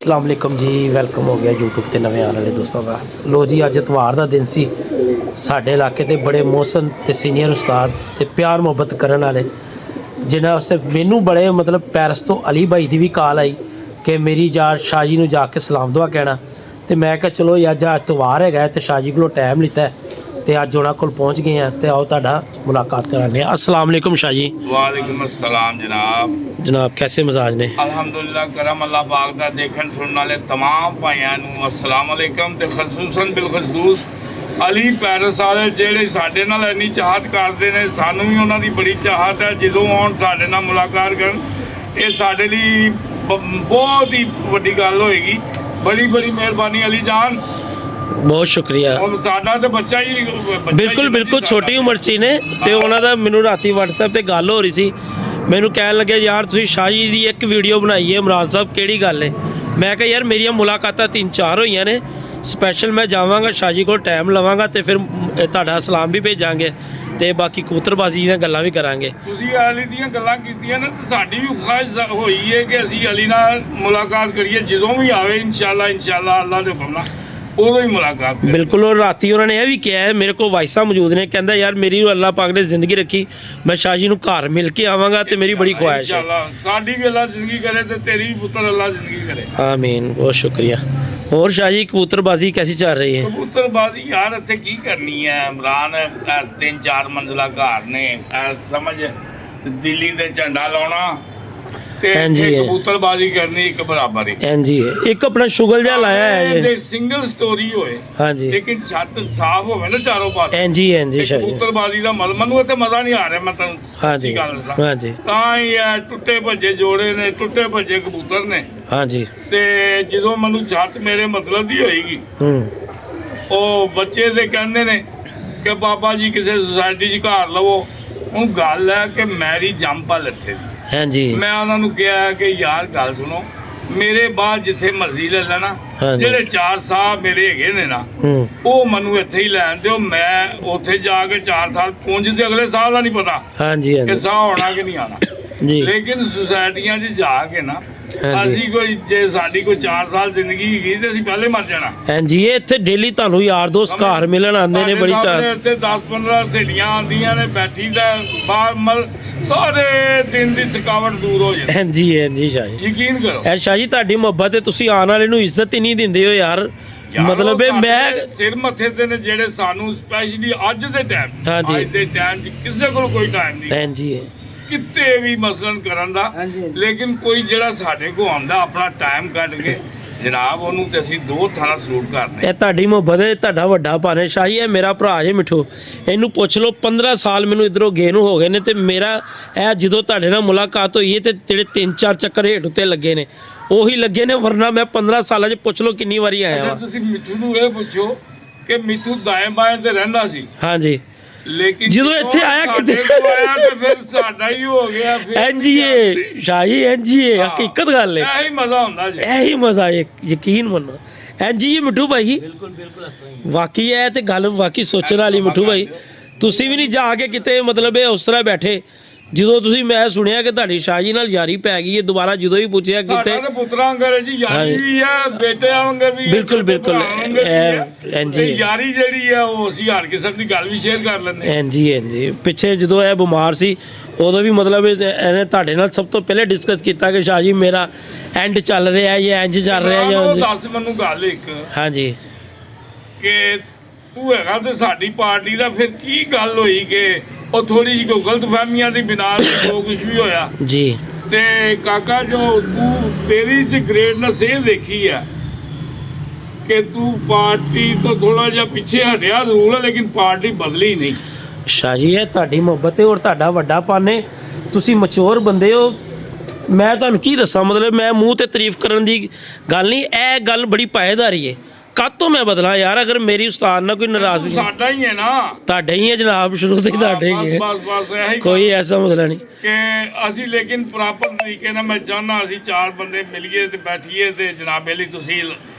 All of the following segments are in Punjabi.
अस्सलाम वालेकुम जी, वेलकम हो गया यूट्यूब ते नवे आने वाले दोस्तों का। लो जी, अज इतवार का दिन सी। साडे इलाके ते बड़े मोहसन ते सीनियर उस्ताद ते प्यार मुहब्बत करन वाले जिन्हां वास्ते मैनू बड़े मतलब पैरिस तो अली भाई की भी कॉल आई कि मेरी यार शाह जी नूं जाके सलाम दुआ कहना। तो मैं कहा चलो अज इतवार है तो शाह जी को टाइम लिता है तो अज उन्होंने कोल पहुँच गए हैं। तो आओ तुहाडा मुलाकात कराने। अस्सलाम वालेकुम शाह जी। वालेकुम अस्सलाम जनाब। जनाब कैसे मजाज ने? अल्हम्दुलिल्लाह करम अल्लाह पाक दा देखण सुनने वाले तमाम भाइयों नूं अस्सलाम वालेकुम। ते खसूसन बिलखसूस अली पैरिस वाले ਜਿਹੜੇ ਸਾਡੇ ਨਾਲ ਇੰਨੀ ਚਾਹਤ ਕਰਦੇ ਨੇ, ਸਾਨੂੰ ਵੀ ਉਹਨਾਂ ਦੀ ਬੜੀ ਚਾਹਤ ਹੈ। ਜਦੋਂ ਆਉਣ ਸਾਡੇ ਨਾਲ ਮੁਲਾਕਾਤ ਕਰਨ, ਇਹ ਸਾਡੇ ਲਈ ਬਹੁਤ ਹੀ ਵੱਡੀ ਗੱਲ ਹੋਏਗੀ। ਬੜੀ ਬੜੀ ਮਿਹਰਬਾਨੀ ਅਲੀ ਜਾਨ, बहुत शुक्रिया। साडा तो बच्चा ही बिल्कुल बिल्कुल छोटी उम्र च ने ते उन्हों का मैनू राती व्हाट्सएप पर गल हो रही सी। मैनू कह लगे यार तुसीं शाह जी की एक वीडियो बनाई है, इमरान साहब किहड़ी गल है। मैं कहा यार मेरिया मुलाकातां 3-4 होईयां ने, स्पैशल मैं जावांगा शाह जी को टाइम लवांगा तो फिर तुहाडा सलाम भी भेजांगे ते बाकी कबूतरबाजी ਦੀਆਂ ਗੱਲਾਂ ਵੀ ਕਰਾਂਗੇ। ਤੁਸੀਂ ਅਲੀ ਦੀਆਂ ਗੱਲਾਂ ਕੀਤੀਆਂ ਨੇ ਤੇ ਸਾਡੀ ਵੀ ਖੁਆਇਸ਼ ਹੋਈ ਹੈ ਕਿ ਅਸੀਂ ਅਲੀ ਨਾਲ ਮੁਲਾਕਾਤ ਕਰੀਏ। ਜਦੋਂ ਵੀ ਆਵੇ इंशाल्लाह ਅੱਲਾ ਦੇ ਹੁਕਮ ਨਾਲ ਉਦੋਂ ਹੀ ਮੁਲਾਕਾਤ ਕਰੀਏ। बिल्कुल। और राती उन्होंने यह भी किया है, मेरे को वाइसा मौजूद ने, कहता यार मेरी अल्लाह पाक ने जिंदगी रखी, मैं शाह जी नूं घर मिल के आवांगा तो मेरी बड़ी ख्वाहिश है। इंशाल्लाह साडी भी अल्लाह जिंदगी करे तो तेरी भी पुत्र अल्लाह जिंदगी करे। आमीन, बहुत शुक्रिया। और शाह जी कबूतरबाजी कैसी चल रही है? कबूतरबाजी यार इत्थे की करनी है इमरान, 3-4 मंजिला घर ने, समझ दिल्ली दे झंडा लाउणा ते कबूतरबाजी करनी एक बराबर ही। जी एक अपना शुगल जा लाया है ये सिंगल स्टोरी होए। हाँ जी, लेकिन छत साफ होवे ना चारों पास। जी कबूतरबाजी दा मनु इत्थे मजा नहीं आ रहा। मैं तैनूं सच्ची गल दसां, हाँ जी, तां ही टुੱਟੇ भज्जे जोड़े ने, टुੱਟੇ भज्जे कबूतर ने। हाँ जी। ते ਜਦੋਂ ਮੈਨੂੰ ਛੱਤ ਮੇਰੇ ਮਤਲਬ ਦੀ ਹੋਏਗੀ, ਉਹ ਬੱਚੇ ਦੇ ਕਹਿੰਦੇ ਨੇ ਕਿ ਬਾਬਾ ਜੀ ਕਿਸੇ ਸੁਸਾਇਟੀ 'ਚ ਘਰ ਲਵੋ। ਹੁਣ ਗੱਲ ਹੈ ਕਿ ਮੈਰੀ ਜੰਪਲ ਇੱਥੇ ਦੀ। हाँ जी। ਮੈਂ ਉਹਨਾਂ ਨੂੰ ਕਿਹਾ ਕਿ ਯਾਰ ਗੱਲ ਸੁਣੋ, ਮੇਰੇ ਬਾਅਦ ਜਿੱਥੇ ਮਰਜ਼ੀ ਲੈ ਲੈਣਾ, ਜਿਹੜੇ 4 ਸਾਲ ਮੇਰੇ ਹੈਗੇ ਨੇ ਨਾ, ਉਹ ਮੈਨੂੰ ਇੱਥੇ ਹੀ ਲੈਣ ਦਿਓ। ਮੈਂ ਉੱਥੇ ਜਾ ਕੇ 4 ਸਾਲ ਪੁੰਜਦੇ ਅਗਲੇ ਸਾਲ ਦਾ ਨਹੀਂ ਪਤਾ ਕਿ ਸਾਹ ਹੋਣਾ ਕਿ ਨਹੀਂ ਆਣਾ। ਲੇਕਿਨ ਸੁਸਾਇਟੀਆਂ 'ਚ ਜਾ ਕੇ ਨਾ ਅਸੀਂ ਕੋਈ ਜੇ ਸਾਡੀ ਕੋਈ 4 ਸਾਲ ਜ਼ਿੰਦਗੀ ਹੈਗੀ ਤੇ ਅਸੀਂ ਪਹਿਲੇ ਮਰ ਜਾਣਾ। ਹਾਂਜੀ, ਇੱਥੇ ਡੇਲੀ ਤੁਹਾਨੂੰ ਯਾਰ ਦੋਸਤ ਘਰ ਮਿਲਣ ਆਉਂਦੇ ਨੇ, ਬੜੀ ਚਾਹ। ਇੱਥੇ 10-15 ਸਹੇਲੀਆਂ ਆਉਂਦੀਆਂ ਨੇ, ਬੈਠੀ ਦਾ ਬਾਹਰ ਸਾਰੇ ਦਿਨ ਦੀ ਥਕਾਵਟ ਦੂਰ ਹੋ ਜਾਂਦੀ। ਹਾਂਜੀ ਹਾਂਜੀ ਸ਼ਾਹ ਜੀ, ਯਕੀਨ ਕਰੋ। ਐ ਸ਼ਾਹ ਜੀ ਤੁਹਾਡੀ ਮੁਹੱਬਤ ਹੈ, ਤੁਸੀਂ ਆਉਣ ਵਾਲੇ ਨੂੰ ਇੱਜ਼ਤ ਹੀ ਨਹੀਂ ਦਿੰਦੇ ਹੋ ਯਾਰ। ਮਤਲਬ ਮੈਂ ਸਿਰ ਮੱਥੇ ਤੇ ਨੇ ਜਿਹੜੇ ਸਾਨੂੰ ਸਪੈਸ਼ਲੀ ਅੱਜ ਦੇ ਟਾਈਮ, ਅੱਜ ਦੇ ਟਾਈਮ 'ਚ ਕਿਸੇ ਕੋਲ ਕੋਈ ਟਾਈਮ ਨਹੀਂ। ਹਾਂਜੀ, ਕਿਤੇ ਵੀ ਮਸਲਨ ਕਰਨ ਦਾ, ਲੇਕਿਨ ਕੋਈ ਜਿਹੜਾ ਸਾਡੇ ਕੋਲ ਆਉਂਦਾ ਆਪਣਾ ਟਾਈਮ ਕੱਢ ਕੇ, ਜਨਾਬ ਉਹਨੂੰ ਤੇ ਅਸੀਂ 2 ਥਾਣਾ ਸਲੂਟ ਕਰਦੇ। ਇਹ ਤੁਹਾਡੀ ਮੁਹੱਬਤ ਹੈ, ਤੁਹਾਡਾ ਵੱਡਾ ਭਾਣੇ ਸ਼ਾਹ ਜੀ। ਇਹ ਮੇਰਾ ਭਰਾ ਜੇ ਮਿੱਠੂ, ਇਹਨੂੰ ਪੁੱਛ ਲਓ 15 ਸਾਲ ਮੈਨੂੰ ਇੱਧਰੋਂ ਗਏ ਨੂੰ ਹੋ ਗਏ ਨੇ। ਤੇ ਮੇਰਾ ਇਹ ਜਦੋਂ ਤੁਹਾਡੇ ਨਾਲ ਮੁਲਾਕਾਤ ਹੋਈ ਹੈ ਤੇ ਜਿਹੜੇ 3-4 ਚੱਕਰ ਹੇਠ ਉੱਤੇ ਲੱਗੇ ਨੇ ਉਹੀ ਲੱਗੇ ਨੇ, ਵਰਨਾ ਮੈਂ 15 ਸਾਲਾਂ 'ਚ ਪੁੱਛ ਲਓ ਕਿੰਨੀ ਵਾਰੀ ਆਇਆ। ਤੁਸੀਂ ਮਿੱਠੂ ਨੂੰ ਇਹ ਪੁੱਛੋ ਕਿ ਮਿੱਠੂ ਦਾएं ਬਾएं ਤੇ ਰਹਿੰਦਾ ਸੀ। ਹਾਂਜੀ, ਲੇਕਿਨ ਜਦੋਂ ਇੱਥੇ ਆਇਆ ਕਿਤੇ ਆਇਆ ਤੇ ਫਿਰ ਸਾਡਾ ਹੀ ਹੋ ਗਿਆ। ਫਿਰ ਐਨਜੀਏ ਸ਼ਾਹ ਜੀ, ਐਨਜੀਏ ਹਕੀਕਤ ਗੱਲ ਹੈ। ਇਹੀ ਮਜ਼ਾ ਹੁੰਦਾ ਜੀ, ਇਹੀ ਮਜ਼ਾ ਹੈ, ਯਕੀਨ ਮੰਨੋ। ਐਨਜੀਏ ਮਿੱਠੂ ਭਾਈ, ਵਾਕਈ ਇਹ ਤੇ ਗੱਲ ਵਾਕਈ ਸੋਚਣ ਵਾਲੀ। ਮਿੱਠੂ ਭਾਈ ਤੁਸੀਂ ਵੀ ਨਹੀਂ ਜਾ ਕੇ ਕਿਤੇ ਮਤਲਬ ਇਹ ਉਸ ਤਰ੍ਹਾਂ ਬੈਠੇ ਜਦੋਂ ਤੁਸੀਂ, ਮੈਂ ਸੁਣਿਆ ਕਿ ਤੁਹਾਡੀ ਸ਼ਾਹ ਜੀ ਨਾਲ ਯਾਰੀ ਪੈ ਗਈ ਹੈ ਦੁਬਾਰਾ। ਜਦੋਂ ਹੀ ਪੁੱਛਿਆ ਕਿਤੇ ਸਾਡਾ ਪੁੱਤਰਾਂ ਵਾਂਗਰ ਜੀ ਯਾਰੀ ਵੀ ਹੈ, ਬੇਟਿਆਂ ਵਾਂਗਰ ਵੀ। ਬਿਲਕੁਲ ਬਿਲਕੁਲ। ਐਨਜੀ ਯਾਰੀ ਜਿਹੜੀ ਹੈ ਉਹ ਅਸੀਂ ਹਰ ਕਿਸਮ ਦੀ ਗੱਲ ਵੀ ਸ਼ੇਅਰ ਕਰ ਲੈਂਦੇ। ਐਨਜੀ ਪਿੱਛੇ ਜਦੋਂ ਇਹ ਬਿਮਾਰ ਸੀ ਉਦੋਂ ਵੀ ਮਤਲਬ ਇਹਨੇ ਤੁਹਾਡੇ ਨਾਲ ਸਭ ਤੋਂ ਪਹਿਲੇ ਡਿਸਕਸ ਕੀਤਾ ਕਿ ਸ਼ਾਹ ਜੀ ਮੇਰਾ ਐਂਡ ਚੱਲ ਰਿਹਾ ਜਾਂ ਇੰਜ ਚੱਲ ਰਿਹਾ ਜਾਂ। ਦੱਸ ਮੈਨੂੰ ਗੱਲ ਇੱਕ, ਹਾਂਜੀ, ਕਿ ਤੂੰ ਹੈਗਾ ਤੇ ਸਾਡੀ ਪਾਰਟੀ ਦਾ, ਫਿਰ ਕੀ ਗੱਲ ਹੋਈ ਕਿ ਉਹ ਥੋੜੀ ਜਿਹੀ ਕੋਈ ਗਲਤਫਹਿਮੀਆਂ ਦੀ ਬਿਨਾਂ ਜੋ ਕੁਝ ਵੀ ਹੋਇਆ ਜੀ। ਤੇ ਕਾਕਾ ਜੋ ਤੂੰ ਤੇਰੀ 'ਚ ਗ੍ਰੇਟਨੈਸ ਇਹ ਦੇਖੀ ਆ ਕਿ ਤੂੰ ਪਾਰਟੀ ਤੋਂ ਥੋੜਾ ਜਿਹਾ ਪਿੱਛੇ ਹਟਿਆ ਜ਼ਰੂਰ ਹੈ, ਲੇਕਿਨ ਪਾਰਟੀ ਬਦਲੀ ਨਹੀਂ। ਸ਼ਾਹ ਜੀ ਇਹ ਤੁਹਾਡੀ ਮੁਹੱਬਤ ਹੈ ਔਰ ਤੁਹਾਡਾ ਵੱਡਾ ਪਾਨੇ, ਤੁਸੀਂ ਮੈਚੁਰ ਬੰਦੇ ਹੋ। ਮੈਂ ਤੁਹਾਨੂੰ ਕੀ ਦੱਸਾਂ, ਮਤਲਬ ਮੈਂ ਮੂੰਹ ਤੇ ਤਾਰੀਫ ਕਰਨ ਦੀ ਗੱਲ ਨਹੀਂ, ਇਹ ਗੱਲ ਬੜੀ ਪਾਏਦਾਰੀ ਹੈ। ਕਦ ਤੋਂ ਮੈਂ ਬਦਲਾਂ ਯਾਰ, ਅਗਰ ਮੇਰੀ ਉਸਤਾਦ ਨਾਲ ਕੋਈ ਨਾਰਾਜ਼ਗੀ, ਸਾਡਾ ਹੀ ਹੈ ਨਾ, ਤੁਹਾਡਾ ਹੀ ਹੈ ਜਨਾਬ, ਸ਼ੁਰੂ ਤੋਂ ਹੀ ਤੁਹਾਡੇ ਹੀ ਹੈ, ਬਸ ਕੋਈ ਐਸਾ ਮਸਲਾ ਨਹੀਂ ਕਿ ਅਸੀਂ। ਲੇਕਿਨ ਪ੍ਰੋਪਰ ਤਰੀਕੇ ਨਾਲ ਮੈਂ ਚਾਹੁੰਦਾ ਅਸੀਂ 4 ਬੰਦੇ ਮਿਲੀਏ ਤੇ ਬੈਠੀਏ ਤੇ ਜਨਾਬ ਅਲੀ ਤੁਸੀਂ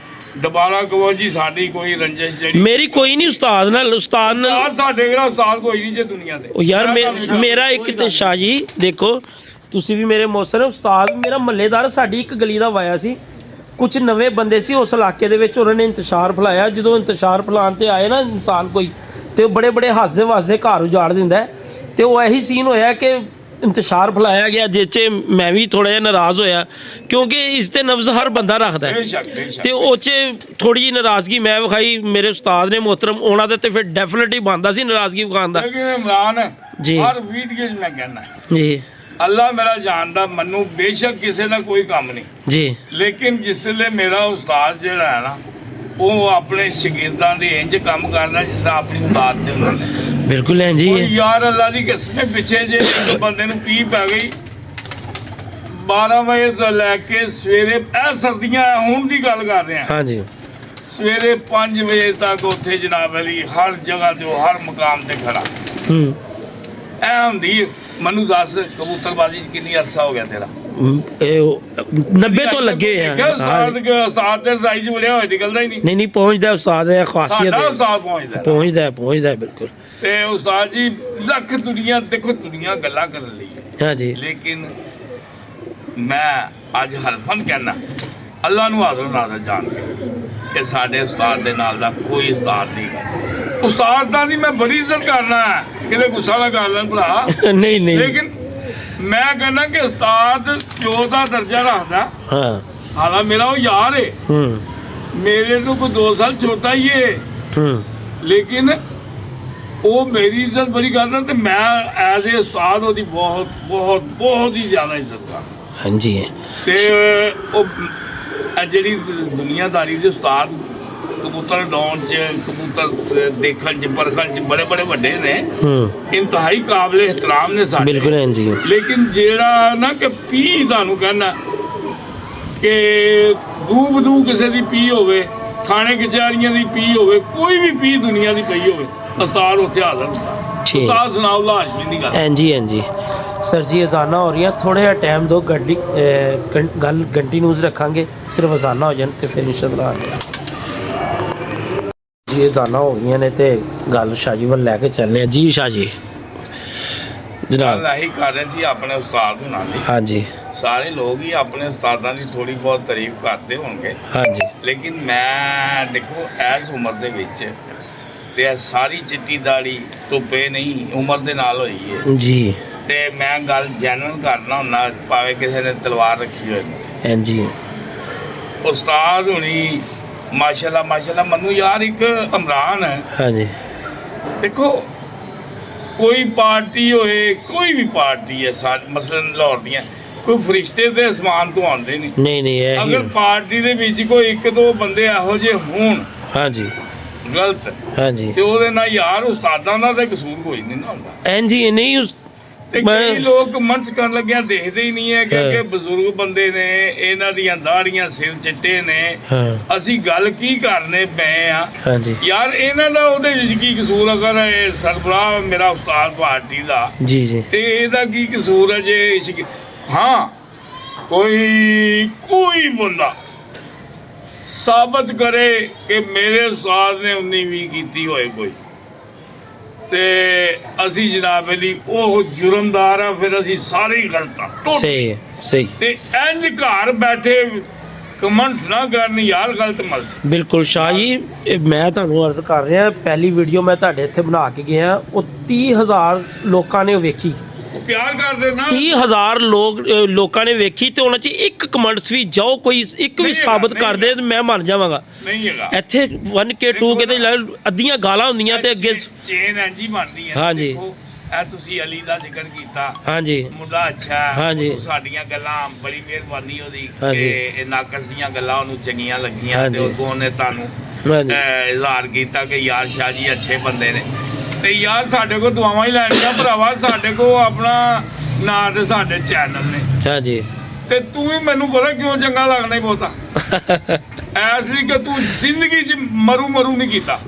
ਦੁਬਾਰਾ ਕਹੋ ਜੀ ਸਾਡੀ ਕੋਈ ਰੰਜਿਸ਼ ਜਿਹੜੀ ਮੇਰੀ ਕੋਈ ਨਹੀਂ ਉਸਤਾਦ ਨਾਲ ਸਾਡੇ ਕੋਲ ਉਸਤਾਦ ਕੋਈ ਨਹੀਂ ਜੇ ਦੁਨੀਆ ਤੇ। ਯਾਰ ਮੇਰਾ ਇੱਕ ਤੇ ਸ਼ਾਹ ਜੀ ਦੇਖੋ, ਤੁਸੀਂ ਵੀ ਮੇਰੇ ਮੌਸਰ ਉਸਤਾਦ ਮੇਰਾ ਮਹੱਲੇਦਾਰ ਸਾਡੀ ਇੱਕ ਗਲੀ ਦਾ ਵਾਇਆ ਸੀ। ਕੁਝ ਨਵੇਂ ਬੰਦੇ ਸੀ ਉਸ ਇਲਾਕੇ ਦੇ ਵਿੱਚ, ਉਹਨਾਂ ਨੇ ਇੰਤਸ਼ਾਰ ਫੈਲਾਇਆ। ਜਦੋਂ ਇੰਤਸ਼ਾਰ ਫੈਲਾਉਣ ਤੇ ਆਏ ਨਾ ਇਨਸਾਨ ਕੋਈ, ਤੇ ਉਹ ਬੜੇ ਬੜੇ ਹਾਸੇ ਵਾਸੇ ਘਰ ਉਜਾੜ ਦਿੰਦਾ ਹੈ। ਤੇ ਉਹ ਇਹੀ ਸੀਨ ਹੋਇਆ ਕਿ ਇੰਤਸ਼ਾਰ ਫੈਲਾਇਆ ਗਿਆ, ਜਿਸ 'ਚ ਮੈਂ ਵੀ ਥੋੜ੍ਹਾ ਜਿਹਾ ਨਾਰਾਜ਼ ਹੋਇਆ, ਕਿਉਂਕਿ ਇਸ ਤੇ ਨਬਜ਼ ਹਰ ਬੰਦਾ ਰੱਖਦਾ ਹੈ। ਬੇਸ਼ੱਕ ਤੇ ਉਹ 'ਚ ਥੋੜ੍ਹੀ ਜਿਹੀ ਨਾਰਾਜ਼ਗੀ ਮੈਂ ਵਿਖਾਈ। ਮੇਰੇ ਉਸਤਾਦ ਨੇ ਮੁਹਤਰਮ, ਉਹਨਾਂ ਦੇ ਤੇ ਫਿਰ ਡੈਫੀਨਿਟਲੀ ਬਣਦਾ ਸੀ ਨਾਰਾਜ਼ਗੀ ਵਿਖਾਉਣ ਦਾ। ਲੇਕਿਨ ਇਮਰਾਨ ਜੀ। ਹਰ ਵੀਡੀਓ 'ਚ ਮੈਂ ਕਹਿੰਦਾ ਜੀ ਅੱਲਾ ਮੇਰਾ ਜਾਣਦਾ, ਮੈਨੂੰ ਬੇਸ਼ੱਕ ਕਿਸੇ ਦਾ ਕੋਈ ਕੰਮ ਨਹੀਂ, ਜੀ ਲੇਕਿਨ ਜਿਸਲੇ ਮੇਰਾ ਉਸਤਾਦ ਜਿਹੜਾ ਹੈ ਨਾ, ਉਹ ਆਪਣੇ ਸ਼ਾਗਿਰਦਾਂ ਦੇ ਇੰਜ ਕੰਮ ਕਰਦਾ ਜਿਸ ਤਰ੍ਹਾਂ ਆਪਣੀ ਔਲਾਦ ਦੇ ਹੁੰਦੇ ਨੇ। ਬਿਲਕੁਲ ਹੈ ਜੀ। ਉਹ ਯਾਰ ਅੱਲਾ ਦੀ ਕਿਸਮੇ ਪਿੱਛੇ ਜੇ ਇੱਕ ਬੰਦੇ ਨੂੰ ਪੀ ਪੈ ਗਈ 12 ਵਜੇ ਤੋਂ ਲੈ ਕੇ ਸਵੇਰੇ, ਇਹ ਸਰਦੀਆਂ ਹੁਣ ਦੀ ਗੱਲ ਕਰ ਰਹੇ ਹਾਂ, ਹਾਂਜੀ ਸਵੇਰੇ 5 ਵਜੇ ਤੱਕ ਉੱਥੇ ਜਨਾਬ ਅਲੀ ਹਰ ਜਗ੍ਹਾ ਤੇ ਉਹ ਹਰ ਮੁਕਾਮ ਤੇ ਖੜਾ। ਐ ਹੁੰਦੀ ਮੈਨੂੰ ਦੱਸ ਕਬੂਤਰਬਾਜ਼ੀ 'ਚ ਕਿੰਨੀ ਅਰਸਾ ਹੋ ਗਿਆ ਤੇਰਾ? ਇਹ 90 ਤੋਂ ਲੱਗੇ ਆ। ਉਸਤਾਦ ਦੇ ਰਜ਼ਾਈ 'ਚ ਵੜਿਆ ਹੋਇਆ ਨਿਕਲਦਾ ਹੀ ਨਹੀਂ। ਨਹੀਂ ਪਹੁੰਚਦਾ ਉਸਤਾਦ ਹੈ, ਖਾਸੀਅਤ ਸਾਡਾ ਹੈ। ਉਸਤਾਦ ਪਹੁੰਚਦਾ ਬਿਲਕੁਲ। ਤੇ ਉਸਤਾਦ ਜੀ ਲੱਖ ਦੁਨੀਆ, ਦੇਖੋ ਦੁਨੀਆ ਗੱਲਾਂ ਕਰਨ ਲਈ ਹੈ, ਹਾਂਜੀ, ਲੇਕਿਨ ਮੈਂ ਅੱਜ ਹਲਫਨ ਕਹਿਣਾ ਅੱਲਾ ਨੂੰ ਹਾਜ਼ਰ ਨਾਜ਼ਰ ਜਾਣ ਕੇ ਕਿ ਸਾਡੇ ਉਸਤਾਦ ਦੇ ਨਾਲ ਦਾ ਕੋਈ ਉਸਤਾਦ ਨਹੀਂ ਹੈ। ਉਸਤਾਦਾਂ ਦੀ ਮੈਂ ਬੜੀ ਇੱਜ਼ਤ ਕਰਨਾ ਹੈ, ਕਿਤੇ ਗੁੱਸਾ ਨਾ ਕਰ ਲੈਣ ਭਰਾ। ਨਹੀਂ ਲੇਕਿਨ ਮੈਂ ਕਹਿੰਦਾ ਕਿ ਉਸਤਾਦ ਪਿਓ ਦਾ ਦਰਜਾ ਰੱਖਦਾ। ਹਾਂ, ਹਾਲਾਂ ਮੇਰਾ ਉਹ ਯਾਰ ਹੈ, ਮੇਰੇ ਤੋਂ ਕੋਈ 2 ਸਾਲ ਛੋਟਾ ਹੀ ਹੈ, ਲੇਕਿਨ ਉਹ ਮੇਰੀ ਇੱਜ਼ਤ ਬੜੀ ਕਰਦਾ ਤੇ ਮੈਂ ਐਜ਼ ਏ ਉਸਤਾਦ ਉਹਦੀ ਬਹੁਤ ਬਹੁਤ ਬਹੁਤ ਹੀ ਜ਼ਿਆਦਾ ਇੱਜ਼ਤ ਕਰਦਾ। ਹਾਂਜੀ। ਤੇ ਉਹ ਜਿਹੜੀ ਦੁਨੀਆਦਾਰੀ ਦੇ ਉਸਤਾਦ ਕਬੂਤਰ ਡਾਉਣ 'ਚ, ਕਬੂਤਰ ਦੇਖਣ 'ਚ, ਪਰਖਣ 'ਚ ਬੜੇ ਬੜੇ ਵੱਡੇ ਨੇ, ਇੰਤਹਾਈ ਕਾਬਲੇ ਇhtਰਾਮ ਨੇ ਸਾਡੇ। ਬਿਲਕੁਲ ਹੈ ਜੀ। ਲੇਕਿਨ ਜਿਹੜਾ ਨਾ ਕਿ ਪੀ ਤੁਹਾਨੂੰ ਕਹਿਣਾ ਕਿ ਦੂ ਕਿਸੇ ਦੀ ਪੀ ਹੋਵੇ, ਥਾਣੇ ਕਚਹਿਰੀਆਂ ਦੀ ਪੀ ਹੋਵੇ, ਕੋਈ ਵੀ ਪੀ ਦੁਨੀਆ ਦੀ ਪਈ ਹੋਵੇ, ਉਸਤਾਦ ਉੱਥੇ ਹਾਜ਼ਰ ਹੁੰਦਾ। ਉਸਤਾਦ ਸੁਣਾਓ ਲਾਜ਼ਮੀ ਦੀ ਗੱਲ। ਹਾਂਜੀ ਸਰ ਜੀ, ਅਜ਼ਾਨਾਂ ਹੋ ਰਹੀਆਂ, ਥੋੜ੍ਹਾ ਜਿਹਾ ਟਾਈਮ ਦਿਓ, ਗੱਲ ਕੰਟੀਨਿਊਸ ਰੱਖਾਂਗੇ, ਸਿਰਫ ਅਜ਼ਾਨਾਂ ਹੋ ਜਾਣ ਤੇ ਫਿਰ ਇੰਸ਼ਾਅੱਲਾ ਜੀ। ਅਜ਼ਾਨਾਂ ਹੋ ਗਈਆਂ ਨੇ ਤੇ ਗੱਲ ਸ਼ਾਹ ਜੀ ਵੱਲ ਲੈ ਕੇ ਚੱਲਦੇ ਹਾਂ। ਜੀ ਸ਼ਾਹ ਜੀ ਜਨਾਬ, ਇਹੀ ਕਰ ਰਹੇ ਸੀ ਆਪਣੇ ਉਸਤਾਦ ਹੁਣਾਂ ਦੀ। ਹਾਂਜੀ, ਸਾਰੇ ਲੋਕ ਹੀ ਆਪਣੇ ਉਸਤਾਦਾਂ ਦੀ ਥੋੜੀ ਬਹੁਤ ਤਾਰੀਫ ਕਰਦੇ ਹੋਣਗੇ, ਹਾਂਜੀ, ਲੇਕਿਨ ਮੈਂ ਦੇਖੋ ਇਸ ਉਮਰ ਦੇ ਵਿੱਚ ਤੇ ਇਹ ਸਾਰੀ ਚਿੱਟੀ ਦਾੜੀ ਧੁੱਪੇ ਨਹੀਂ ਉਮਰ ਦੇ ਨਾਲ ਹੋਈ ਹੈ ਜੀ। ਤੇ ਮੈਂ ਗੱਲ ਜੈਨੂਇਨ ਕਰਨਾ ਹੁੰਦਾ, ਭਾਵੇਂ ਕਿਸੇ ਨੇ ਤਲਵਾਰ ਰੱਖੀ ਹੋਏ। ਹਾਂਜੀ, ਉਸਤਾਦ ਹੁਣੀ ਮਾਸ਼ਾਅੱਲਾ ਮੈਨੂੰ ਯਾਰ ਇੱਕ ਇਮਰਾਨ ਹੈ। ਹਾਂਜੀ, ਦੇਖੋ ਕੋਈ ਪਾਰਟੀ ਹੋਏ, ਕੋਈ ਵੀ ਪਾਰਟੀ ਹੈ, ਮਸਲਨ ਲਾਹੌਰ ਦੀਆਂ, ਕੋਈ ਫਰਿਸ਼ਤੇ ਤੇ ਅਸਮਾਨ ਤੋਂ ਆਉਂਦੇ ਨਹੀਂ। ਅਗਰ ਪਾਰਟੀ ਦੇ ਵਿੱਚ ਕੋਈ 1-2 ਬੰਦੇ ਇਹੋ ਜਿਹੇ ਹੋਣ, ਹਾਂਜੀ, ਗਲਤ, ਹਾਂਜੀ, ਤੇ ਉਹਦੇ ਨਾਲ ਯਾਰ ਉਸਤਾਦਾਂ ਦਾ ਤਾਂ ਕਸੂਰ ਕੋਈ ਨਹੀਂ ਨਾ ਹੁੰਦਾ। ਹਾਂਜੀ, ਨਹੀਂ ਤੇ ਕਈ ਲੋਕ ਕਮੈਂਟਸ ਕਰਨ ਲੱਗਿਆ ਦੇਖਦੇ ਹੀ ਨਹੀਂ ਹੈ ਕਿ ਬਜ਼ੁਰਗ ਬੰਦੇ ਨੇ, ਇਹਨਾਂ ਦੀਆਂ ਦਾੜੀਆਂ ਸਿਰ ਚਿੱਟੇ ਨੇ, ਅਸੀਂ ਗੱਲ ਕੀ ਕਰਨੇ ਪਏ ਆ ਯਾਰ, ਇਹਨਾਂ ਦਾ ਉਹਦੇ ਵਿੱਚ ਕੀ ਕਸੂਰ? ਅਗਰ ਇਹ ਸਰਬਰਾਹ ਮੇਰਾ ਉਸਤਾਦ ਪਾਰਟੀ ਦਾ ਜੀ ਤੇ ਇਹਦਾ ਕੀ ਕਸੂਰ ਹੈ ਜੇ? ਹਾਂ, ਕੋਈ ਬੰਦਾ ਸਾਬਤ ਕਰੇ ਕਿ ਮੇਰੇ ਉਸਤਾਦ ਨੇ 19-20 ਕੀਤੀ ਹੋਏ ਕੋਈ, ਤੇ ਅਸੀਂ ਜਨਾਬ ਅਲੀ ਉਹ ਜੁਰਮਦਾਰ ਆ, ਫਿਰ ਅਸੀਂ ਸਾਰੇ ਹੀ ਗਲਤ ਆ। ਸਹੀ। ਤੇ ਇੰਜ ਘਰ ਬੈਠੇ ਕਮੈਂਟਸ ਨਾ ਕਰਨ ਯਾਰ, ਗਲਤ ਮਲਤ। ਬਿਲਕੁਲ ਸ਼ਾਹ ਜੀ, ਮੈਂ ਤੁਹਾਨੂੰ ਅਰਜ਼ ਕਰ ਰਿਹਾ, ਪਹਿਲੀ ਵੀਡੀਓ ਮੈਂ ਤੁਹਾਡੇ ਇੱਥੇ ਬਣਾ ਕੇ ਗਿਆ, ਉਹ 30,000 ਲੋਕਾਂ ਨੇ ਵੇਖੀ। ਪਿਆਰ ਕਰਦੇ ਨਾ, 30,000 ਲੋਕਾਂ ਨੇ ਵੇਖੀ, ਤੇ ਉਹਨਾਂ 'ਚ ਇੱਕ ਕਮੈਂਟਸ ਵੀ ਜਾਓ, ਕੋਈ ਇੱਕ ਵੀ ਸਾਬਤ ਕਰ ਦੇ, ਮੈਂ ਮੰਨ ਜਾਵਾਂਗਾ। ਨਹੀਂ ਹੈਗਾ ਇੱਥੇ 1K 2K ਤੇ ਅੱਧੀਆਂ ਗਾਲਾਂ ਹੁੰਦੀਆਂ ਤੇ ਅੱਗੇ ਚੇਨ ਇੰਜੀ ਬਣਦੀ ਹੈ। ਹਾਂਜੀ, ਇਹ ਤੁਸੀਂ ਅਲੀ ਦਾ ਜ਼ਿਕਰ ਕੀਤਾ, ਹਾਂਜੀ, ਮੁੰਡਾ ਅੱਛਾ, ਹਾਂਜੀ, ਸਾਡੀਆਂ ਗੱਲਾਂ ਬੜੀ ਮਿਹਰਬਾਨੀ ਉਹਦੀ ਕਿ ਇਹ ਨਾਕਸ ਦੀਆਂ ਗੱਲਾਂ ਉਹਨੂੰ ਚੰਗੀਆਂ ਲੱਗੀਆਂ, ਤੇ ਅੱਗੋਂ ਉਹਨੇ ਤੁਹਾਨੂੰ ਇਜ਼ਹਾਰ ਕੀਤਾ ਕਿ ਯਾਰ ਸ਼ਾਹ ਜੀ ਅੱਛੇ ਬੰਦੇ ਨੇ। ਤੇ ਯਾਰ ਸਾਡੇ ਕੋਲ ਦੁਆਵਾਂ ਹੀ ਲੈਣੀਆਂ ਭਰਾਵਾ, ਸਾਡੇ ਕੋਲ ਆਪਣਾ ਨਾਂ ਤੇ ਸਾਡੇ ਚੈਨਲ ਨੇ। ਹਾਂਜੀ, ਤੇ ਤੂੰ ਵੀ ਮੈਨੂੰ ਪਤਾ ਕਿਉਂ ਚੰਗਾ ਲੱਗਦਾ ਹੀ ਬਹੁਤਾ, ਐਸ ਲਈ ਕਿ ਤੂੰ ਜ਼ਿੰਦਗੀ 'ਚ ਮਰੂ ਨਹੀਂ ਕੀਤਾ।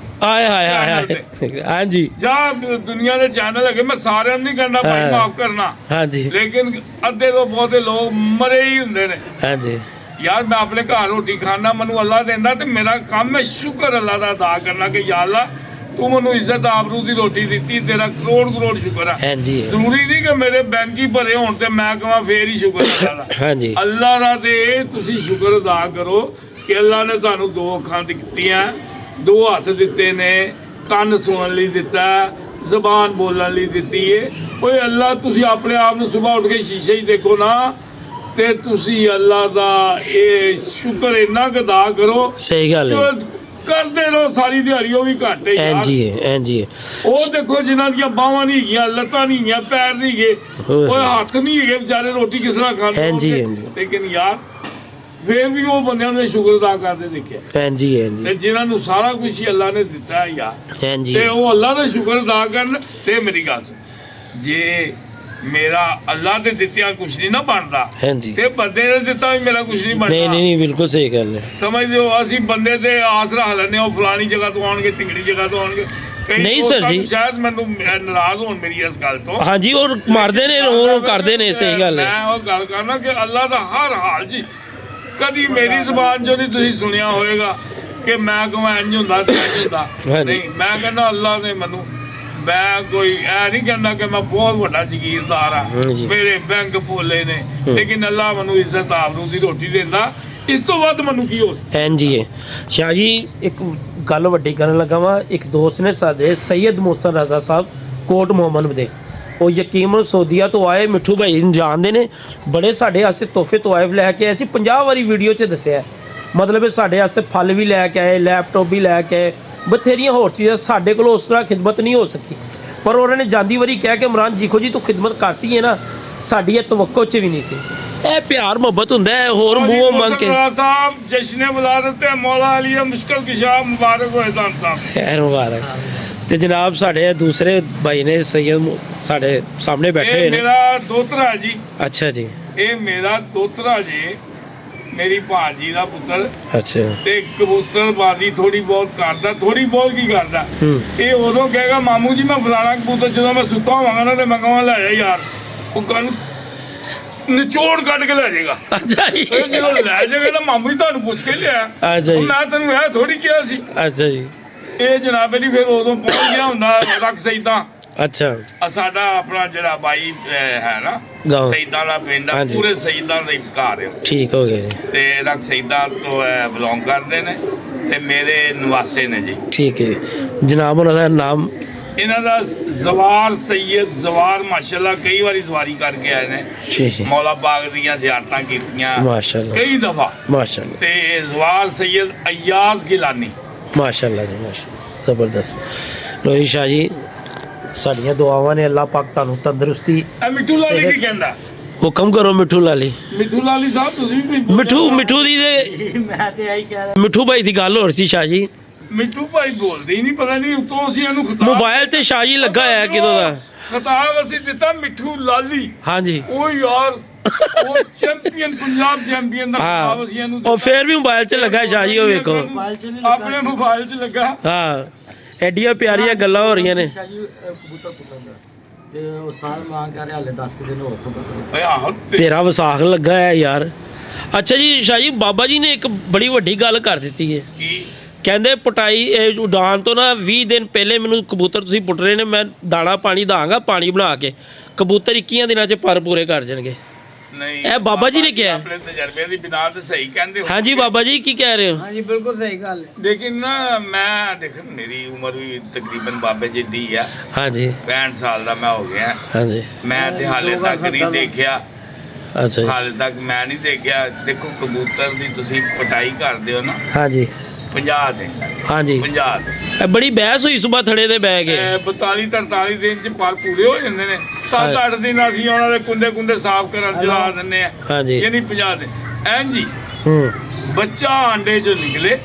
ਹਾਂਜੀ, ਜਾਂ ਦੁਨੀਆ ਦੇ ਚੈਨਲ ਹੈਗੇ, ਮੈਂ ਸਾਰਿਆਂ ਨੂੰ ਨਹੀਂ ਕਹਿੰਦਾ ਭਾਈ, ਮਾਫ ਕਰਨਾ, ਹਾਂਜੀ, ਲੇਕਿਨ ਅੱਧੇ ਤੋਂ ਬਹੁਤੇ ਲੋਕ ਮਰੇ ਹੀ ਹੁੰਦੇ ਨੇ। ਹਾਂਜੀ ਯਾਰ, ਮੈਂ ਆਪਣੇ ਘਰ ਰੋਟੀ ਖਾਣਾ, ਮੈਨੂੰ ਅੱਲਾ ਦਿੰਦਾ, ਤੇ ਮੇਰਾ ਕੰਮ ਹੈ ਸ਼ੁਕਰ ਅੱਲਾ ਦਾ ਅਦਾ ਕਰਨਾ ਕਿ ਯਾ ਅੱਲਾ ਤੂੰ ਮੈਨੂੰ ਇੱਜ਼ਤ ਆਬਰੂ ਦੀ ਰੋਟੀ ਦਿੱਤੀ, ਤੇਰਾ ਕਰੋੜ ਸ਼ੁਕਰ ਆ। ਹਾਂਜੀ ਜ਼ਰੂਰੀ ਨਹੀਂ ਕਿ ਮੇਰੇ ਬੈਂਕ ਹੀ ਭਰੇ ਹੋਣ ਤੇ ਮੈਂ ਕਹਾਂ ਫੇਰ ਹੀ ਸ਼ੁਕਰ ਅੱਲਾ ਦਾ। ਹਾਂਜੀ ਅੱਲਾ ਦਾ ਤੇ ਤੁਸੀਂ ਸ਼ੁਕਰ ਅਦਾ ਕਰੋ ਕਿ ਅੱਲਾ ਨੇ ਤੁਹਾਨੂੰ 2 ਅੱਖਾਂ ਦਿੱਤੀਆਂ, 2 ਹੱਥ ਦਿੱਤੇ ਨੇ, ਕੰਨ ਸੁਣਨ ਲਈ ਦਿੱਤਾ, ਜ਼ਬਾਨ ਬੋਲਣ ਲਈ ਦਿੱਤੀ ਏ। ਓਏ ਅੱਲਾ, ਤੁਸੀਂ ਆਪਣੇ ਆਪ ਨੂੰ ਸਵੇਰ ਉੱਠ ਕੇ ਸ਼ੀਸ਼ੇ 'ਚ ਦੇਖੋ ਨਾ ਤੇ ਤੁਸੀਂ ਅੱਲਾ ਦਾ ਇਹ ਸ਼ੁਕਰ ਇੰਨਾ ਕੁ ਅਦਾ ਕਰੋ। ਸਹੀ ਗੱਲ ਹੈ, ਕਰਦੇ ਰਹੋ ਸਾਰੀ ਦਿਹਾੜੀ, ਉਹ ਵੀ ਘੱਟ ਹੈ ਯਾਰ। ਜੀ ਉਹ ਦੇਖੋ ਜਿਨ੍ਹਾਂ ਦੀਆਂ ਬਾਹਾਂ ਨਹੀਂ ਹੈਗੀਆਂ, ਲੱਤਾਂ ਨਹੀਂ ਹੈਗੀਆਂ, ਪੈਰ ਨਹੀਂ ਹੈਗੇ, ਉਹ ਹੱਥ ਨਹੀਂ ਹੈਗੇ, ਵਿਚਾਰੇ ਰੋਟੀ ਕਿਸ ਤਰ੍ਹਾਂ ਖਾਂਦੇ ਹੋਣਗੇ। ਲੇਕਿਨ ਯਾਰ ਫੇਰ ਵੀ ਉਹ ਬੰਦਿਆਂ ਨੂੰ ਸ਼ੁਕਰ ਅਦਾ ਕਰਦੇ ਦੇਖਿਆ। ਤੇ ਜਿਨ੍ਹਾਂ ਨੂੰ ਸਾਰਾ ਕੁਝ ਹੀ ਅੱਲਾ ਨੇ ਦਿੱਤਾ ਹੈ ਯਾਰ, ਤੇ ਉਹ ਅੱਲਾ ਦਾ ਸ਼ੁਕਰ ਅਦਾ ਕਰਨ। ਤੇ ਮੇਰੀ ਗੱਲ ਸੁਣ, ਜੇ ਮੇਰਾ ਅੱਲਾ ਦੇ ਦਿੱਤਿਆਂ ਕੁਝ ਨਹੀਂ ਨਾ ਬਣਦਾ ਤੇ ਬੰਦੇ ਨੇ ਦਿੱਤਾ ਵੀ ਮੇਰਾ ਕੁਝ ਨਹੀਂ ਬਣਦਾ। ਨਹੀਂ ਬਿਲਕੁਲ ਸਹੀ ਗੱਲ ਹੈ। ਸਮਝਦੇ ਹੋ, ਅਸੀਂ ਬੰਦੇ ਤੇ ਆਸ ਰੱਖ ਲੈਂਦੇ, ਉਹ ਫਲਾਣੀ ਜਗ੍ਹਾ ਤੋਂ ਆਉਣਗੇ, ਢਿੰਗੜੀ ਜਗ੍ਹਾ ਤੋਂ ਆਉਣਗੇ। ਨਹੀਂ ਸਰ ਜੀ, ਸ਼ਾਇਦ ਮੈਨੂੰ ਨਾਰਾਜ਼ ਹੋਣ ਮੇਰੀ ਇਸ ਗੱਲ ਤੋਂ। ਹਾਂਜੀ, ਉਹ ਮਾਰਦੇ ਨੇ, ਉਹ ਕਰਦੇ ਨੇ। ਸਹੀ ਗੱਲ ਹੈ। ਮੈਂ ਉਹ ਗੱਲ ਕਰਨਾ ਕਿ ਅੱਲਾ ਦਾ ਹਰ ਹਾਲ 'ਚ, ਕਦੀ ਮੇਰੀ ਜ਼ੁਬਾਨ 'ਚੋਂ ਨਹੀਂ ਤੁਸੀਂ ਸੁਣਿਆ ਹੋਏਗਾ ਕਿ ਮੈਂ ਕਹਾਂ ਇੰਝ ਹੁੰਦਾ ਤੇ ਇੰਝ ਹੁੰਦਾ। ਨਹੀਂ, ਮੈਂ ਕਹਿੰਦਾ ਅੱਲਾ ਨੇ ਮੈਨੂੰ, ਮੈਂ ਕੋਈ ਇਹ ਨਹੀਂ ਕਹਿੰਦਾ ਕਿ ਮੈਂ ਬਹੁਤ ਵੱਡਾ ਜ਼ਗੀਰਦਾਰ ਆ, ਮੇਰੇ ਬੈਂਕ ਭੋਲੇ ਨੇ, ਲੇਕਿਨ ਅੱਲਾ ਮੈਨੂੰ ਇੱਜ਼ਤ ਆਬਰੂ ਦੀ ਰੋਟੀ ਦਿੰਦਾ। ਇਸ ਤੋਂ ਵੱਧ ਮੈਨੂੰ ਕੀ ਹੋ ਸਕਦਾ। ਹਾਂਜੀ ਸ਼ਾਹ ਜੀ, ਇੱਕ ਗੱਲ ਵੱਡੀ ਕਰਨ ਲੱਗਾ ਵਾ। ਇੱਕ ਦੋਸਤ ਨੇ ਸਾਡੇ ਸੈਯਦ ਮੋਹਸਨ ਰਜ਼ਾ ਸਾਹਿਬ ਕੋਟ ਮੁਹੰਮਦ ਦੇ, ਉਹ ਯਕੀਨਨ ਸਊਦੀਆ ਤੋਂ ਆਏ, ਮਿੱਠੂ ਭਾਈ ਨੂੰ ਜਾਣਦੇ ਨੇ, ਬੜੇ ਸਾਡੇ ਵਾਸਤੇ ਤੋਹਫੇ ਤੋਇਫ ਲੈ ਕੇ ਆਏ ਸੀ। 50 ਵਾਰੀ ਵੀਡੀਓ 'ਚ ਦੱਸਿਆ, ਮਤਲਬ ਸਾਡੇ ਵਾਸਤੇ ਫਲ ਵੀ ਲੈ ਕੇ ਆਏ, ਲੈਪਟਾਪ ਵੀ ਲੈ ਕੇ ਆਏ, ਬਥੇਰੀਆਂ ਹੋਰ ਚੀਜ਼ਾਂ। ਸਾਡੇ ਕੋਲ ਉਸ ਤਰ੍ਹਾਂ ਖਿਦਮਤ ਨਹੀਂ ਹੋ ਸਕੀ, ਪਰ ਉਹਨਾਂ ਨੇ ਜਾਂਦੀ ਵਾਰੀ ਕਹਿ ਕੇ ਇਮਰਾਨ ਜੀਖੋ ਜੀ ਤੂੰ ਖਿਦਮਤ ਕਰਤੀ ਹੈ ਨਾ, ਸਾਡੀ ਇਹ ਤਵੱਕੋ 'ਚ ਵੀ ਨਹੀਂ ਸੀ। ਇਹ ਪਿਆਰ ਮੁਹੱਬਤ ਹੁੰਦਾ ਹੈ, ਹੋਰ ਮੂੰਹੋਂ ਮੰਗ ਕੇ। ਸਾਹਿਬ ਜਸ਼ਨੇ ਵਿਲਾਦਤ ਤੇ ਮੌਲਾ ਅਲੀ ਮੁਸ਼ਕਲ ਕਿਸ਼ਾ ਮੁਬਾਰਕ ਹੋਏ ਤੁਹਾਨੂੰ ਸਾਹਿਬ। ਖੈਰ ਮੁਬਾਰਕ। ਤੇ ਜਨਾਬ ਸਾਡੇ ਦੂਸਰੇ ਭਾਈ ਨੇ ਸੈਯਦ ਸਾਡੇ ਸਾਹਮਣੇ ਬੈਠੇ ਹੋਏ ਨੇ। ਮੇਰਾ ਦੋਤਰਾ ਜੀ। ਅੱਛਾ ਜੀ। ਇਹ ਮੇਰਾ ਦੋਤਰਾ ਜੀ, ਮੇਰੀ ਭਾਂਜੀ ਦਾ ਪੁੱਤਰ। ਅੱਛਾ। ਤੇ ਕਬੂਤਰਬਾਜ਼ੀ ਥੋੜੀ ਬਹੁਤ ਕਰਦਾ। ਥੋੜੀ ਬਹੁਤ ਕੀ ਕਰਦਾ, ਇਹ ਉਦੋਂ ਕਹੇਗਾ ਮਾਮੂ ਜੀ ਮੈਂ ਫਲਾਣਾ ਕਬੂਤਰ, ਜਦੋਂ ਮੈਂ ਸੁੱਤਾ ਹੋਵਾਂਗਾ ਨਾ ਤੇ ਮੈਂ ਕਹਾਂ ਲੈ ਜਾ ਯਾਰ, ਉਹ ਕੱਲ ਨਿਚੋੜ ਕੱਢ ਕੇ ਲੈ ਜਾਏਗਾ। ਅੱਛਾ ਜੀ। ਜਦੋਂ ਲੈ ਜਾਏਗਾ ਨਾ ਮਾਮੂ ਜੀ ਤੁਹਾਨੂੰ ਪੁੱਛ ਕੇ ਲਿਆ, ਮੈਂ ਤੈਨੂੰ ਇਹ ਥੋੜੀ ਕਿਹਾ ਸੀ। ਅੱਛਾ ਜੀ। ਇਹ ਜਨਾਬੇ ਦੀ ਫਿਰ ਉਦੋਂ ਪਹੁੰਚ ਗਿਆ ਹੁੰਦਾ ਰੱਖ ਸਈਦਾਂ। ਅੱਛਾ। ਸਾਡਾ ਆਪਣਾ ਜਿਹੜਾ ਬਾਈ ਹੈ ਨਾ, ਸਈਦਾਂ ਦਾ ਪਿੰਡ ਆ, ਪੂਰੇ ਸਈਦਾਂ ਦਾ ਘਰ ਹੈ। ਠੀਕ ਹੋ ਗਿਆ ਜੀ। ਤੇ ਰੱਖ ਸਈਦਾਂ ਤੋਂ ਬਿਲੋਂਗ ਕਰਦੇ ਨੇ ਤੇ ਮੇਰੇ ਨਿਵਾਸੇ ਨੇ ਜੀ। ਠੀਕ ਹੈ ਜਨਾਬ। ਉਹਨਾਂ ਦਾ ਨਾਮ, ਇਹਨਾਂ ਦਾ ਜ਼ਵਾਰ ਸੈਯਦ ਜ਼ਵਾਰ, ਮਾਸ਼ਾਅੱਲਾ ਕਈ ਵਾਰੀ ਜ਼ਵਾਰੀ ਕਰਕੇ ਆਏ ਨੇ, ਮੌਲਾ ਬਾਗ ਦੀਆਂ ਜ਼ਿਆਰਤਾਂ ਕੀਤੀਆਂ ਮਾਸ਼ਾਅੱਲਾ ਕਈ ਦਫਾ ਮਾਸ਼ਾਅੱਲਾ। ਤੇ ਜ਼ਵਾਰ ਸੈਯਦ ਅਯਾਜ਼ ਗਿਲਾਨੀ ਮਾਸ਼ਾਅੱਲਾ ਜੀ, ਮਾਸ਼ਾਅੱਲਾ ਜ਼ਬਰਦਸਤ। ਲੋਈ ਸ਼ਾਹ ਜੀ, ਸਾਡੀਆਂ ਦੁਆਵਾਂ ਨੇ, ਅੱਲਾਹ ਪਾਕ ਤੁਹਾਨੂੰ ਤੰਦਰੁਸਤੀ। ਮਿੱਠੂ ਲਾਲੀ ਕੀ ਕਹਿੰਦਾ? ਹੁਕਮ ਕਰੋ ਮਿੱਠੂ ਲਾਲੀ। ਮਿੱਠੂ ਲਾਲੀ ਸਾਹਿਬ ਤੁਸੀਂ ਵੀ ਮਿੱਠੂ ਦੀ ਤੇ ਮੈਂ ਤੇ ਆਹੀ ਕਹਿ ਰਿਹਾ। ਮਿੱਠੂ ਭਾਈ ਦੀ ਗੱਲ ਹੋਰ ਸੀ ਸ਼ਾਹ ਜੀ। ਮਿੱਠੂ ਭਾਈ ਬੋਲਦੇ ਹੀ ਨਹੀਂ, ਪਤਾ ਨਹੀਂ ਉਤੋਂ ਅਸੀਂ ਇਹਨੂੰ ਖਿਤਾਬ ਮੋਬਾਈਲ ਤੇ ਸ਼ਾਹ ਜੀ ਲੱਗਾ ਹੋਇਆ ਕਿਦੋਂ ਦਾ ਖਿਤਾਬ ਅਸੀਂ ਦਿੱਤਾ ਮਿੱਠੂ ਲਾਲੀ। ਹਾਂਜੀ। ਉਹ ਯਾਰ ਉਹ ਚੈਂਪੀਅਨ, ਪੰਜਾਬ ਚੈਂਪੀਅਨ ਦਾ ਖਿਤਾਬ ਅਸੀਂ ਇਹਨੂੰ, ਉਹ ਫੇਰ ਵੀ ਮੋਬਾਈਲ 'ਚ ਲੱਗਾ ਸ਼ਾਹ ਜੀ। ਉਹ ਵੇਖੋ ਆਪਣੇ ਮੋਬਾਈਲ 'ਚ ਲੱਗਾ। ਹਾਂ, ਐਡੀਆਂ ਪਿਆਰੀਆਂ ਗੱਲਾਂ ਹੋ ਰਹੀਆਂ ਨੇ। ਤੇ ਉਸਤਾਦ ਮੰਗ ਕਰ ਰਿਹਾ ਹਲੇ 10 ਦਿਨ ਹੋਰ ਸਬਰ। ਤੇਰਾ ਵਿਸਾਖ ਲੱਗਾ ਹੈ ਯਾਰ। ਅੱਛਾ ਜੀ ਸ਼ਾਹ ਜੀ, ਬਾਬਾ ਜੀ ਨੇ ਇੱਕ ਬੜੀ ਵੱਡੀ ਗੱਲ ਕਰ ਦਿੱਤੀ ਹੈ। ਕੀ ਕਹਿੰਦੇ? ਪਟਾਈ ਉਡਾਨ ਤੋਂ ਨਾ 20 ਦਿਨ ਪਹਿਲੇ ਮੈਨੂੰ ਕਬੂਤਰ ਤੁਸੀਂ ਪੁੱਟ ਰਹੇ ਨੇ, ਮੈਂ ਦਾਣਾ ਪਾਣੀ ਦਾਂਗਾ, ਪਾਣੀ ਬਣਾ ਕੇ ਕਬੂਤਰ 21 ਦਿਨਾਂ 'ਚ ਪਰ ਪੂਰੇ ਕਰ ਜਾਣਗੇ। ਨਹੀਂ, ਇਹ ਬਾਬਾ ਜੀ ਨੇ ਕਿਹਾ। ਆਪਣੇ ਤਜਰਬੇ ਦੀ ਬਿਨਾ ਤੇ ਸਹੀ ਕਹਿੰਦੇ ਹੋ। ਹਾਂਜੀ ਬਾਬਾ ਜੀ ਕੀ ਕਹਿ ਰਹੇ ਹੋ? ਹਾਂਜੀ ਬਿਲਕੁਲ ਸਹੀ ਗੱਲ ਹੈ। ਲੇਕਿਨ ਨਾ ਮੈਂ ਦੇਖ, ਮੇਰੀ ਉਮਰ ਵੀ ਤਕਰੀਬਨ ਬਾਬੇ ਜਿੱਡੀ ਆ। ਹਾਂਜੀ। 65 ਸਾਲ ਦਾ ਮੈਂ ਹੋ ਗਿਆ। ਹਾਂਜੀ। ਮੈਂ ਤੇ ਹਾਲੇ ਤੱਕ ਨਹੀਂ ਦੇਖਿਆ। ਅੱਛਾ। ਹਾਲੇ ਤੱਕ ਮੈਂ ਨਹੀਂ ਦੇਖਿਆ। ਦੇਖੋ ਕਬੂਤਰ ਦੀ ਤੁਸੀਂ ਪਟਾਈ ਕਰਦੇ ਹੋ ਨਾ। ਹਾਂਜੀ। 50 ਦਿਨ। ਹਾਂਜੀ 50 ਦਿਨ। ਬੜੀ ਬਹਿਸ ਹੋਈ ਸੁਬਾ ਥੜੇ ਦੇ ਬਹਿ ਕੇ। 42 43 ਦਿਨ 'ਚ ਪਰ ਪੂਰੇ ਹੋ ਜਾਂਦੇ ਨੇ। 7-8 ਦਿਨ ਅਸੀਂ ਉਹਨਾਂ ਦੇ ਕੁੰਡੇ ਸਾਫ਼ ਕਰਨ ਜਲਾ ਦਿੰਦੇ ਆ। ਹਾਂਜੀ। ਇਹ ਨਹੀਂ 50 ਦਿਨ ਐਨ ਜੀ। ਬੱਚਾ ਆਂਡੇ 'ਚੋਂ ਨਿਕਲੇ,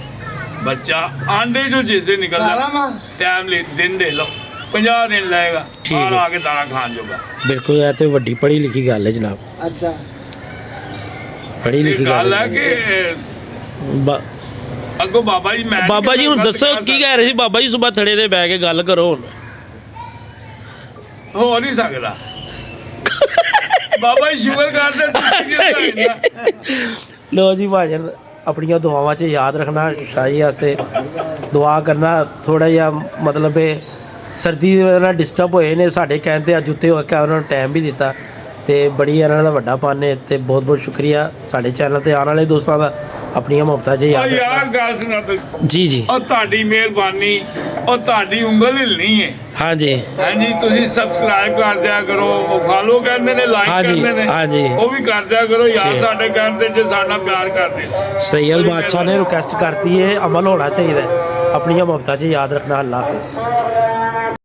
ਬੱਚਾ ਆਂਡੇ 'ਚੋਂ ਜਿਸ ਦਿਨ ਨਿਕਲਦਾ ਟਾਈਮ ਲੈ ਦਿਨ ਦੇ ਲਓ 50 ਦਿਨ ਲਾਏਗਾ ਆ ਕੇ ਦਾਣਾ ਖਾਣ ਜੋਗਾ। ਬਿਲਕੁਲ, ਇਹ ਤੇ ਵੱਡੀ ਪੜ੍ਹੀ ਲਿਖੀ ਗੱਲ ਹੈ ਜਨਾਬ। ਅੱਛਾ, ਪੜ੍ਹੀ ਲਿਖੀ ਗੱਲ ਹੈ ਕਿ ਅੱਗੋਂ ਬਾਬਾ ਜੀ, ਮੈਂ ਬਾਬਾ ਜੀ ਹੁਣ ਦੱਸੋ ਕੀ ਕਹਿ ਰਹੇ ਸੀ ਬਾਬਾ ਜੀ? ਸੁਬਾ ਥੜੇ ਤੇ ਬਹਿ ਕੇ ਗੱਲ ਕਰੋ। ਹੁਣ ਹੋ ਨਹੀਂ ਸਕਦਾ ਬਾਬਾ ਜੀ, ਸ਼ੁਕਰ ਕਰਦੇ। ਲੋ ਜੀ ਭਾਜਨ, ਆਪਣੀਆਂ ਦੁਆਵਾਂ 'ਚ ਯਾਦ ਰੱਖਣਾ। ਸ਼ਾਹੀ ਵਾਸਤੇ ਦੁਆ ਕਰਨਾ। ਥੋੜ੍ਹਾ ਜਿਹਾ ਮਤਲਬ ਇਹ ਸਰਦੀ ਦੀ ਵਜ੍ਹਾ ਨਾਲ ਡਿਸਟਰਬ ਹੋਏ ਨੇ, ਸਾਡੇ ਕਹਿਣ 'ਤੇ ਅੱਜ ਉੱਤੇ ਹੋ ਕੇ ਉਹਨਾਂ ਨੂੰ ਟਾਈਮ ਵੀ ਦਿੱਤਾ, ਅਤੇ ਬੜੀ ਇਹਨਾਂ ਦਾ ਵੱਡਾ ਪਨ ਹੈ। ਅਤੇ ਬਹੁਤ ਬਹੁਤ ਸ਼ੁਕਰੀਆ ਸਾਡੇ ਚੈਨਲ 'ਤੇ ਆਉਣ ਵਾਲੇ ਦੋਸਤਾਂ ਦਾ ਆਪਣੀਆਂ ਮੁਹੱਬਤਾਂ 'ਚ ਯਾਦ ਯਾਰ ਰੱਖਣਾ। ਗੱਲ ਸੁਣਾ ਤੂੰ, ਜੀ ਜੀ ਉਹ ਤੁਹਾਡੀ ਮਿਹਰਬਾਨੀ, ਉਹ ਤੁਹਾਡੀ ਉਂਗਲ ਹਿਲਣੀ ਹੈ। ਹਾਂਜੀ ਹਾਂਜੀ, ਤੁਸੀਂ ਸਬਸਕ੍ਰਾਈਬ ਕਰ ਦਿਆ ਕਰੋ, ਉਹ ਫਾਲੋ ਕਹਿੰਦੇ ਨੇ, ਲਾਈਕ ਹਾਂਜੀ, ਕਰਦੇ ਨੇ, ਹਾਂਜੀ। ਉਹ ਵੀ ਕਰ ਦਿਆ ਕਰੋ ਯਾਰ, ਜੀ। ਸਾਡੇ ਕਹਿਣ ਤੇ ਜੇ ਸਾਡਾ ਪਿਆਰ ਕਰਦੇ। ਸੈਯਦ ਬਾਦਸ਼ਾਹ ਨੇ ਰਿਕੁਐਸਟ ਕਰਤੀ ਹੈ, ਅਮਲ ਹੋਣਾ ਚਾਹੀਦਾ ਹੈ। ਆਪਣੀਆਂ ਮੁਹੱਬਤਾਂ 'ਚ ਯਾਦ ਰੱਖਣਾ। ਅੱਲਾ ਹਾਫਿਜ਼।